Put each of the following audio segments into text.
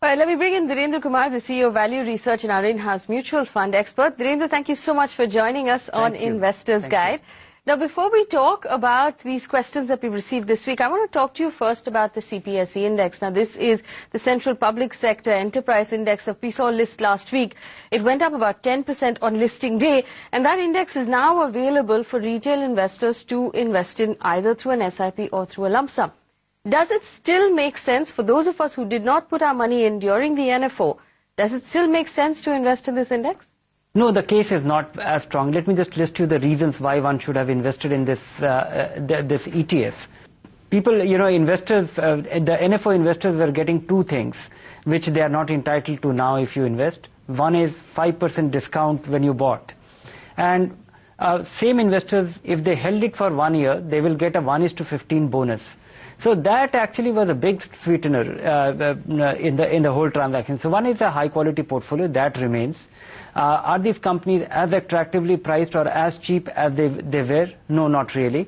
All right, let me bring in Dhirendra Kumar, the CEO of Value Research and our in-house mutual fund expert. Dhirendra, thank you so much for joining us on Investors Guide. Now, before we talk about these questions that we've received this week, I want to talk to you first about the CPSE index. Now, this is the Central Public Sector Enterprise Index that we saw list last week. It went up about 10% on listing day, and that index is now available for retail investors to invest in either through an SIP or through a lump sum. Does it still make sense for those of us who did not put our money in during the NFO? Does it still make sense to invest in this index? No, the case is not as strong. Let me just list you the reasons why one should have invested in this this ETF. People, investors, the NFO investors are getting two things which they are not entitled to now if you invest. One is 5% discount when you bought. And same investors, if they held it for 1 year, they will get a 1:15 bonus. So that actually was a big sweetener in the whole transaction. So one is a high quality portfolio that remains. Are these companies as attractively priced or as cheap as they were? No, not really.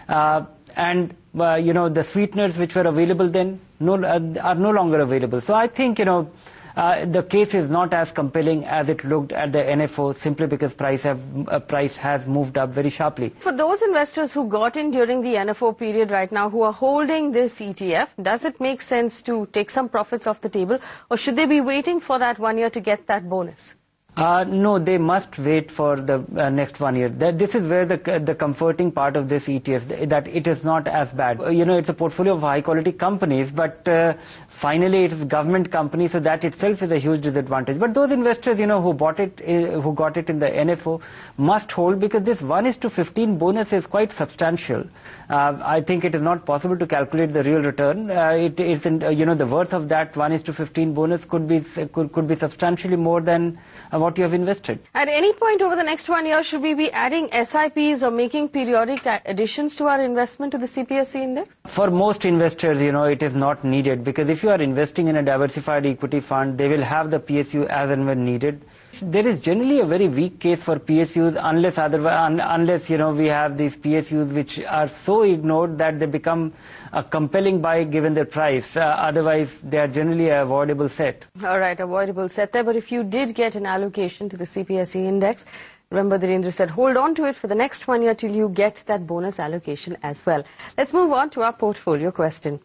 And the sweeteners which were available then are no longer available. So I think the case is not as compelling as it looked at the NFO simply because price has moved up very sharply. For those investors who got in during the NFO period right now who are holding this ETF, does it make sense to take some profits off the table, or should they be waiting for that 1 year to get that bonus? No, they must wait for the next 1 year. This is where the comforting part of this ETF, that it is not as bad. It's a portfolio of high quality companies, but finally it is government company, so that itself is a huge disadvantage. But those investors, who got it in the NFO must hold, because this 1:15 bonus is quite substantial. I think it is not possible to calculate the real return. It isn't, the worth of that 1:15 bonus could be substantially more than what you have invested. At any point over the next 1 year, should we be adding SIPs or making periodic additions to our investment to the CPSE index? For most investors, it is not needed, because if you are investing in a diversified equity fund, they will have the PSU as and when needed. There is generally a very weak case for PSUs unless we have these PSUs which are so ignored that they become a compelling buy given their price. Otherwise, they are generally an avoidable set. All right, avoidable set there. But if you did get an allocation to the CPSE index, remember Dhirendra said hold on to it for the next 1 year till you get that bonus allocation as well. Let's move on to our portfolio question.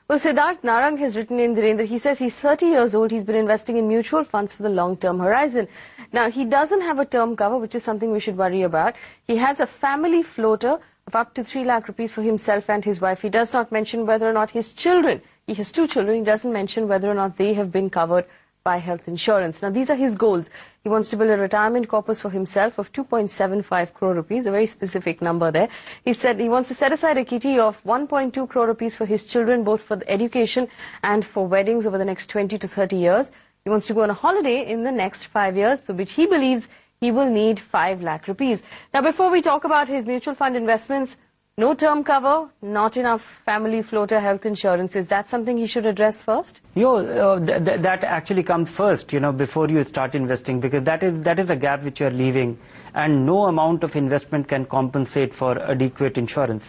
Well, Siddharth Narang has written in, Dhirendra. He says he's 30 years old. He's been investing in mutual funds for the long-term horizon. Now, he doesn't have a term cover, which is something we should worry about. He has a family floater of up to 3 lakh rupees for himself and his wife. He does not mention whether or not his children, he has 2 children, he doesn't mention whether or not they have been covered by health insurance. Now, these are his goals. He wants to build a retirement corpus for himself of 2.75 crore rupees, a very specific number there. He said he wants to set aside a kitty of 1.2 crore rupees for his children, both for education and for weddings over the next 20 to 30 years. He wants to go on a holiday in the next 5 years, for which he believes he will need 5 lakh rupees. Now, before we talk about his mutual fund investments, no term cover, not enough family floater health insurance. Is that something he should address first? That actually comes first, before you start investing, because that is a gap which you are leaving, and no amount of investment can compensate for adequate insurance.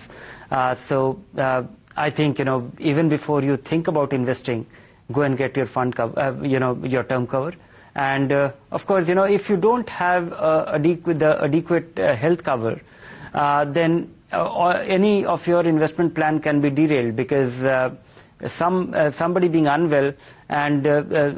So I think, even before you think about investing, go and get your fund cover, your term cover. And of course, if you don't have the adequate health cover, then any of your investment plan can be derailed, because somebody being unwell and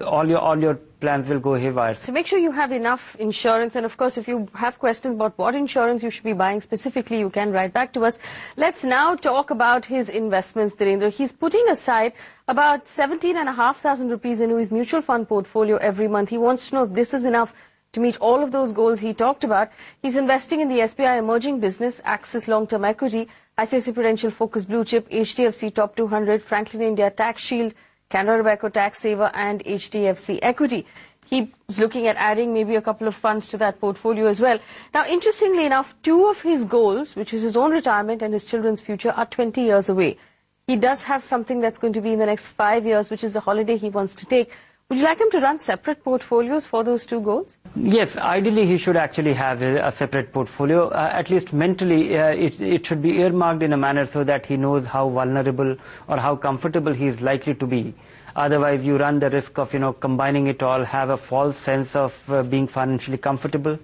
all your plans will go haywire. So make sure you have enough insurance, and of course if you have questions about what insurance you should be buying specifically, you can write back to us. Let's now talk about his investments, Dhirendra. He's putting aside about 17,500 rupees into his mutual fund portfolio every month. He wants to know if this is enough to meet all of those goals he talked about. He's investing in the SBI Emerging Business, Axis Long-Term Equity, ICICI Prudential Focus Blue Chip, HDFC Top 200, Franklin India Tax Shield, Canara Robeco Tax Saver, and HDFC Equity. He's looking at adding maybe a couple of funds to that portfolio as well. Now, interestingly enough, 2 of his goals, which is his own retirement and his children's future, are 20 years away. He does have something that's going to be in the next 5 years, which is the holiday he wants to take. Would you like him to run separate portfolios for those 2 goals? Yes, ideally he should actually have a separate portfolio. At least mentally, it should be earmarked in a manner so that he knows how vulnerable or how comfortable he is likely to be. Otherwise, you run the risk of, combining it all, have a false sense of being financially comfortable,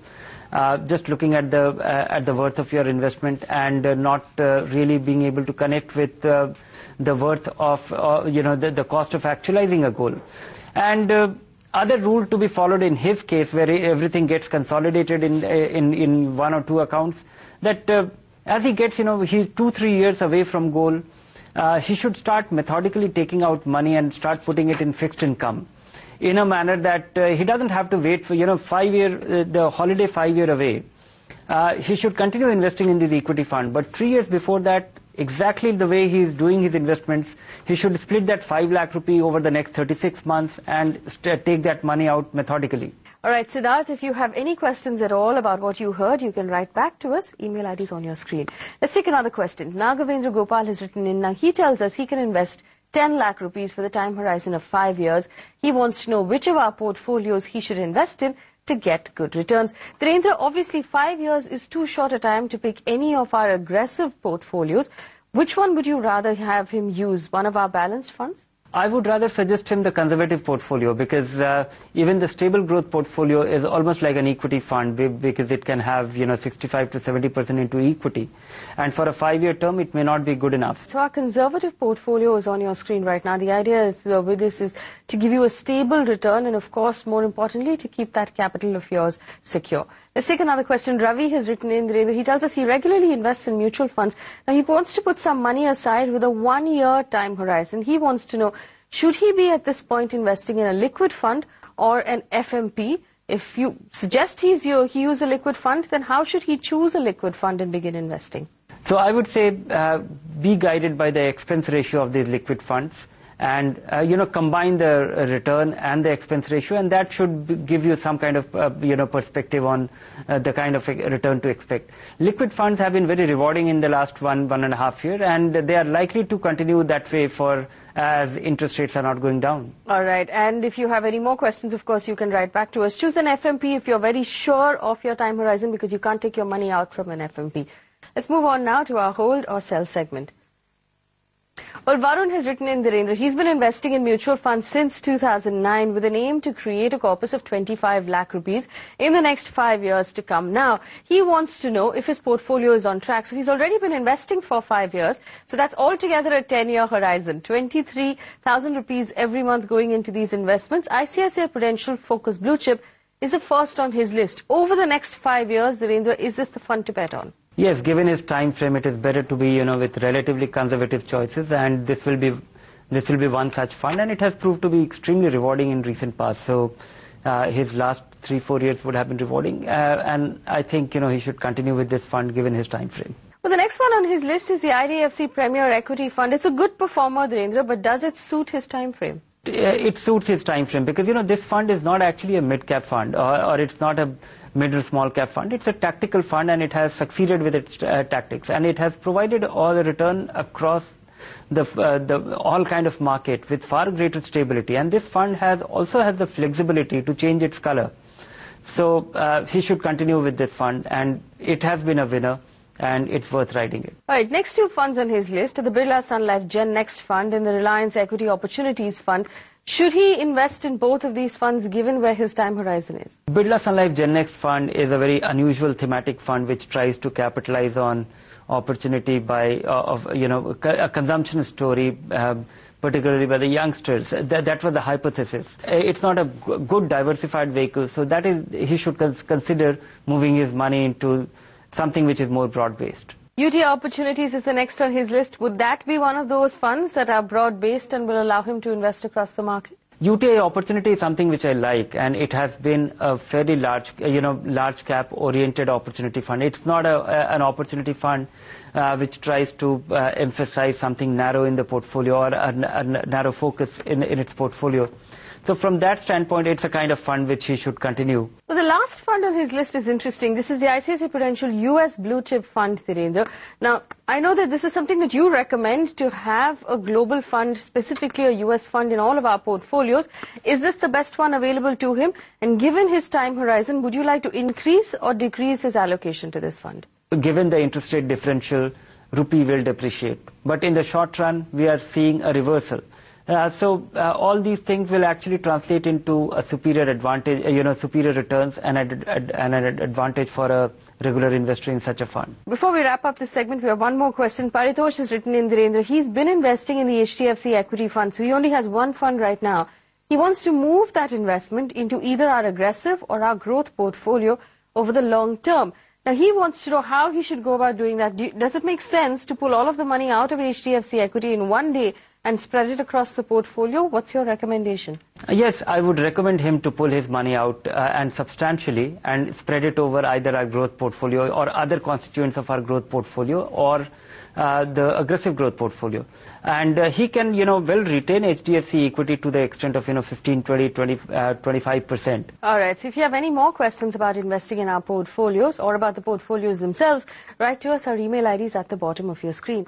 just looking at the worth of your investment and not really being able to connect with the worth of, the cost of actualizing a goal. And other rule to be followed in his case, where everything gets consolidated in one or two accounts, that as he gets, he's 2-3 years away from goal, he should start methodically taking out money and start putting it in fixed income in a manner that he doesn't have to wait for, the holiday 5 year away. He should continue investing in this equity fund, but 3 years before that, exactly the way he is doing his investments, he should split that 5 lakh rupee over the next 36 months and take that money out methodically. All right, Siddharth, if you have any questions at all about what you heard, you can write back to us. Email ID is on your screen. Let's take another question. Nagavendra Gopal has written in. Now, he tells us he can invest 10 lakh rupees for the time horizon of 5 years. He wants to know which of our portfolios he should invest in to get good returns. Dhirendra, obviously 5 years is too short a time to pick any of our aggressive portfolios. Which one would you rather have him use? One of our balanced funds? I would rather suggest him the conservative portfolio, because even the stable growth portfolio is almost like an equity fund, because it can have 65 to 70% into equity, and for a 5 year term it may not be good enough. So our conservative portfolio is on your screen right now. The idea is with this is to give you a stable return, and of course more importantly to keep that capital of yours secure. Let's take another question. Ravi has written in. He tells us he regularly invests in mutual funds. Now he wants to put some money aside with a 1 year time horizon. He wants to know, should he be at this point investing in a liquid fund or an FMP? If you suggest he use a liquid fund, then how should he choose a liquid fund and begin investing? So I would say be guided by the expense ratio of these liquid funds, and combine the return and the expense ratio, and that should give you some kind of perspective on the kind of return to expect. Liquid funds have been very rewarding in the last 1.5 years, and they are likely to continue that way for as interest rates are not going down. All right, and if you have any more questions, of course you can write back to us. Choose an FMP if you're very sure of your time horizon, because you can't take your money out from an FMP. Let's move on now to our hold or sell segment. Well, Varun has written in, Dhirendra. He's been investing in mutual funds since 2009 with an aim to create a corpus of 25 lakh rupees in the next 5 years to come. Now, he wants to know if his portfolio is on track. So he's already been investing for 5 years. So that's altogether a 10-year horizon. 23,000 rupees every month going into these investments. ICICI Prudential Focus Blue Chip is the first on his list. Over the next 5 years, Dhirendra, is this the fund to bet on? Yes, given his time frame, it is better to be, with relatively conservative choices, and this will be one such fund, and it has proved to be extremely rewarding in recent past. So his last 3-4 years would have been rewarding, and I think he should continue with this fund given his time frame. Well, the next one on his list is the IDFC Premier Equity Fund. It's a good performer, Dhirendra, but does it suit his time frame? It suits his time frame, because this fund is not actually a mid-cap fund, or it's not a mid or small cap fund. It's a tactical fund, and it has succeeded with its tactics, and it has provided all the return across the all kind of market with far greater stability. And this fund also has the flexibility to change its color. So he should continue with this fund, and it has been a winner, and it's worth riding it. All right, next two funds on his list are the Birla Sun Life Gen Next Fund and the Reliance Equity Opportunities Fund. Should he invest in both of these funds given where his time horizon is? Birla Sun Life Gen Next Fund is a very unusual thematic fund which tries to capitalize on opportunity by a consumption story, particularly by the youngsters. That was the hypothesis. It's not a good diversified vehicle, so that is, he should consider moving his money into something which is more broad-based. UTI Opportunities is the next on his list. Would that be one of those funds that are broad-based and will allow him to invest across the market? UTI Opportunity is something which I like, and it has been a fairly large, large cap oriented opportunity fund. It's not an opportunity fund which tries to emphasize something narrow in the portfolio or a narrow focus in its portfolio. So from that standpoint, it's a kind of fund which he should continue. Well, the last fund on his list is interesting. This is the ICICI Prudential US Blue Chip Fund, Dhirendra. Now, I know that this is something that you recommend, to have a global fund, specifically a US fund, in all of our portfolios. Is this the best one available to him? And given his time horizon, would you like to increase or decrease his allocation to this fund? Given the interest rate differential, rupee will depreciate. But in the short run, we are seeing a reversal. All these things will actually translate into a superior advantage, superior returns and an advantage for a regular investor in such a fund. Before we wrap up this segment, we have one more question. Paritosh has written in, Dhirendra. He's been investing in the HDFC equity fund, so he only has one fund right now. He wants to move that investment into either our aggressive or our growth portfolio over the long term. Now, he wants to know how he should go about doing that. Does it make sense to pull all of the money out of HDFC equity in one day and spread it across the portfolio? What's your recommendation? Yes, I would recommend him to pull his money out and substantially and spread it over either our growth portfolio or other constituents of our growth portfolio or the aggressive growth portfolio. And he can, well retain HDFC equity to the extent of, 15, 20, 25%. All right. So if you have any more questions about investing in our portfolios or about the portfolios themselves, write to us. Our email ID is at the bottom of your screen.